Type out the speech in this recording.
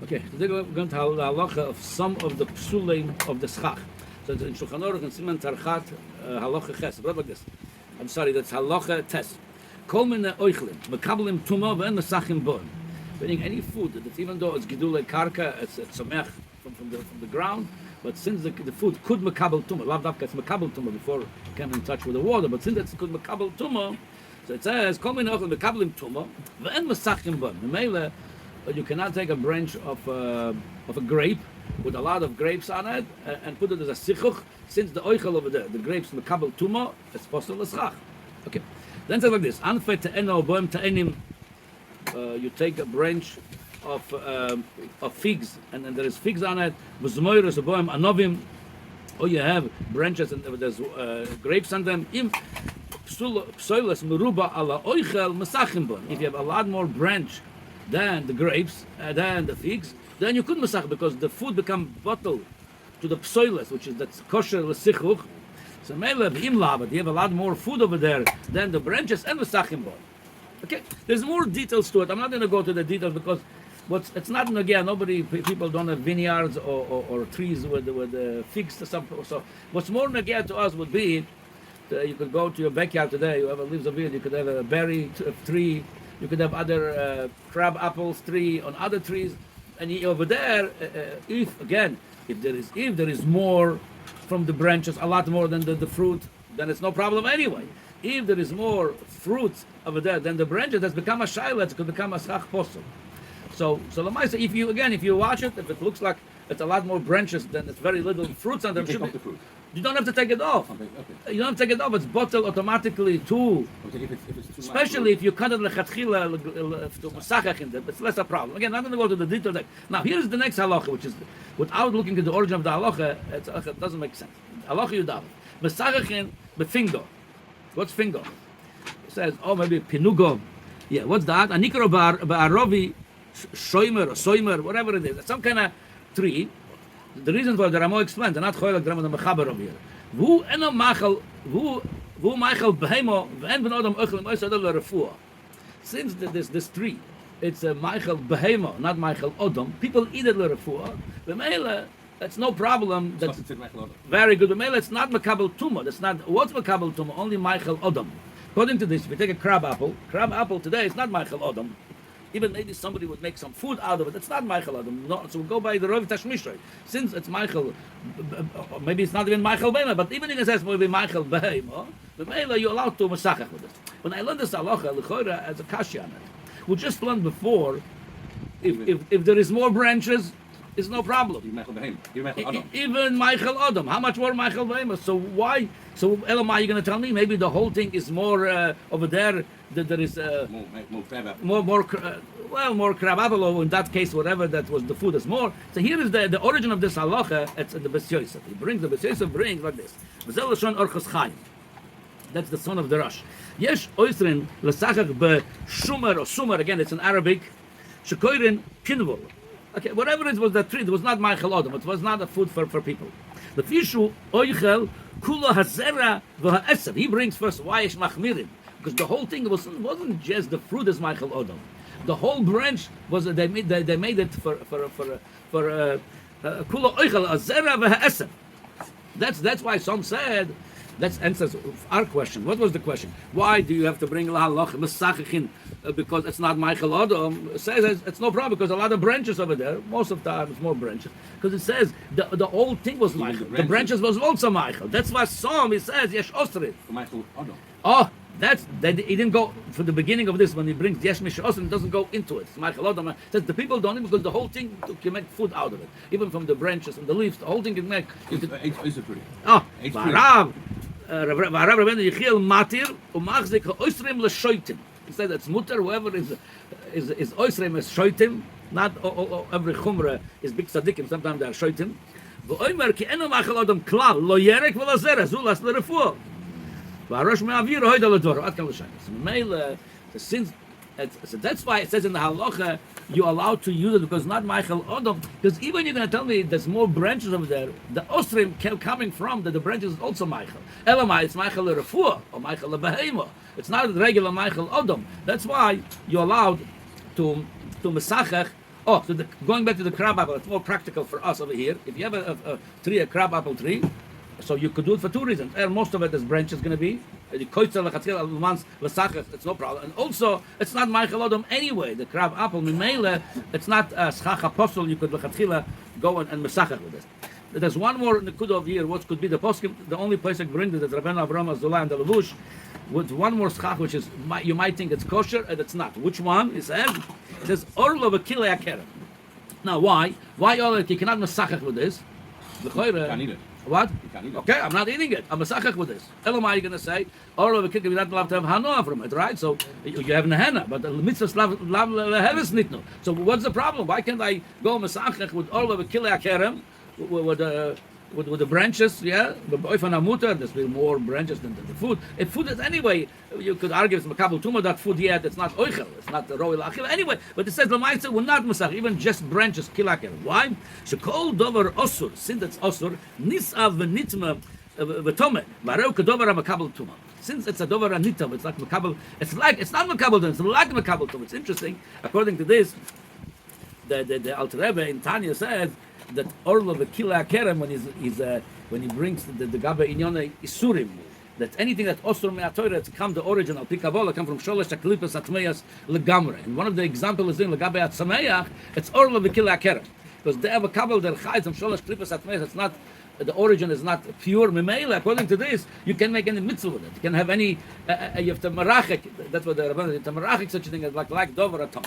Okay, today we're going to have the halacha of some of the psulim of the schach. So in Shulchan Aruch and Siman Tarchat halacha ches. What like this? I'm sorry, that's halacha tes. Kol mine oichlim, mekabelim tuma ve'en mesachim boim. Meaning any food that even though it's gedule karka, it's tzomech from the ground, but since the food could mekabel tuma, lav davka it's mekabel tuma before it came in touch with the water, but since it's could mekabel tuma, so it says kol mine oichlim mekabelim tuma ve'en mesachim boim. Memele, you cannot take a branch of a grape with a lot of grapes on it and put it as a sichuch, since the oichel over there, the grapes mekabel tuma, it's possible l'schach. Okay. Then say like this: Anfe te'eno boim te'enim. You take a branch of figs, and there is figs on it. V'zmoiros boim anovim. Or you have branches and there's grapes on them. Im psoilas meruba ala oichel mesachim boim. If you have a lot more branch than the grapes, than the figs, then you could mesach because the food become bottled to the psoilas, which is that's kosher l'sichuch. So mele v'im but you have a lot more food over there than the branches and mesachim boim. Okay, there's more details to it. I'm not going to go to the details because it's not again. People don't have vineyards or trees with the figs or something. So what's more nagea to us would be you could go to your backyard today. Whoever lives over here, you could have a berry tree. You could have other crab apples tree on other trees, and over there, if there is more from the branches, a lot more than the fruit, then it's no problem anyway. If there is more fruits over there than the branches, that's become a shayla. It could become a schach posel. So Lamaisa, if you watch it, if it looks like it's a lot more branches than it's very little fruits on them, you don't have to take it off. Okay. You don't have to take it off. It's bottled automatically too. Okay, if it's too Especially if you cut it lechatchila to masachach in them, it's less a problem. Again, I'm going to go to the detail there. Now, here is the next halacha, which is without looking at the origin of the halacha, it doesn't make sense. Halacha yudav masachachin befingo. What's finger? It says, maybe pinugo. Yeah, what's that? Anikro ba'arovi shoimer or soimer, whatever it is. It's some kind of tree. The reason for the Ramo explained, they're not choylek the Ramo the Mechaber over here. Vu eno machal, vu machal behemo, v'en ben odom ochel moisadol refuah. Since this tree, it's a machal behemo, not machal odom, people eat it refuah. B'meila, that's no problem. That's very good. B'meila, it's not mekabel tuma. That's not what's mekabel tuma. Only machal odom. According to this, if you take a crab apple today, it's not machal odom. Even maybe somebody would make some food out of it. It's not Michael Adam. No, so we'll go by the Rav Tashmishrei. Since it's Michael, maybe it's not even Michael Behema, but even if it says maybe Michael Behema, the Mela you're allowed to Masachach with it. When I learned this halacha, l'chora as a kasha on it, we just learned before, if there is more branches, it's no problem. Even Michael Adam. How much more Michael Behema? So why? So Elamai, you're going to tell me maybe the whole thing is more over there. There is more crab apple, in that case, whatever that was the food is more. So here is the origin of this halacha. It's the Bes Yosef. He brings the Bes Yosef brings like this. That's the son of the Rosh. Yesh oisrin l'sachach be'shumer or sumer. Again, it's in Arabic. Shekoirin pinvul. Okay, whatever it was that tree, it was not Michael Odom. It was not a food for people. The fishu oichel kula hazera v'ha'esav. He brings first why is machmirin. Because the whole thing wasn't just the fruit as Michael Odom. The whole branch was they made it for kula oichel azera v'ha'esav. That's why some said. That answers our question. What was the question? Why do you have to bring lahaloch mesachichin? Because it's not Michael Odom. It says it's no problem because a lot of branches over there. Most of the time it's more branches. Because it says the whole thing was Michael. The branches was also Michael. That's why some he says yesh osri. Michael Odom. Oh, he didn't go for the beginning of this when he brings yesh mish osri. It doesn't go into it. It's Michael Odom. It says the people don't because the whole thing can make food out of it, even from the branches and the leaves. The whole thing can make. Oh, Barav. Matir umachzik oisrim l'shoitim. He said that's mutter. Whoever is oisrim is shoitim. Not every chumrah is big tzaddikim. Sometimes they are shoitim. V'oimer ki eno machal adam klal lo yerek v'lo zera zulas l'refuah. V'arosh me'avir hoida l'dvoro ad kan l'shayim. Since so that's why it says in the halacha you're allowed to use it because not Michael Odom. Because even you're going to tell me there's more branches over there, the Osrim coming from the branches is also Michael. Elamai, it's Michael Refuah or Michael Behema. It's not regular Michael Odom. That's why you're allowed to Mesachach Oh, so going back to the crab apple, it's more practical for us over here. If you have a crab apple tree, so you could do it for two reasons. Most of it is branches going to be. It's no problem. And also, it's not Michael Odom anyway. The crab apple, Mimele, it's not schach apostle. You could go and mesachach with this. There's one more nekuda over here, what could be the poskim, the only place I can bring it is Rabbeinu Avraham Azullah and the Levush, with one more schach, which is, you might think it's kosher, and it's not. Which one? It says, Orlo v'kilei akerem. Now, why? Why all you cannot mesachach with this? You can't eat it. What? You can't eat it. Okay, I'm not eating it. I'm mesachach with this. Elamai, you're going to say, Orlo v'kilei, you're not allowed to have hanoah from it, right? So, you have nehena, but the mitzvah lav leheves nitnu. So, what's the problem? Why can't I go mesachach with Orlo v'kilei akerem? With the branches, yeah, the boifan amuta, there's more branches than the food. If food is anyway, you could argue it's makabel tuma that food yet, it's not oichel, it's not the royal achil. Anyway, but it says lamaisa will not masach, even just branches kilakel. Why? Shekol dover osur, since it's osur, nisav v'nitma v'tome, mareu kedover makabel tuma. Since it's a dover anitam, it's like makabel. It's not makabel tuma, it's like makabel tuma. It's interesting. According to this, the Alter Rebbe in Tanya says that Orlo v'kila kerem when he brings the Gabe Inyone Isurim, that anything that Osur Me'atoira, it's come the origin of Pikavola, come from Sholosh HaKlipas Atmeyas Legamre. And one of the examples is in Legabe Atzameach, it's Orlo v'kila kerem. Because they have a couple that hides from Sholosh Klipas Atmeyas, it's not, the origin is not pure Memela. According to this, you can make any mitzvah with it. You can have any, you have to marachik, that's what the Rabban, to marachik such a thing as like Dover Atom.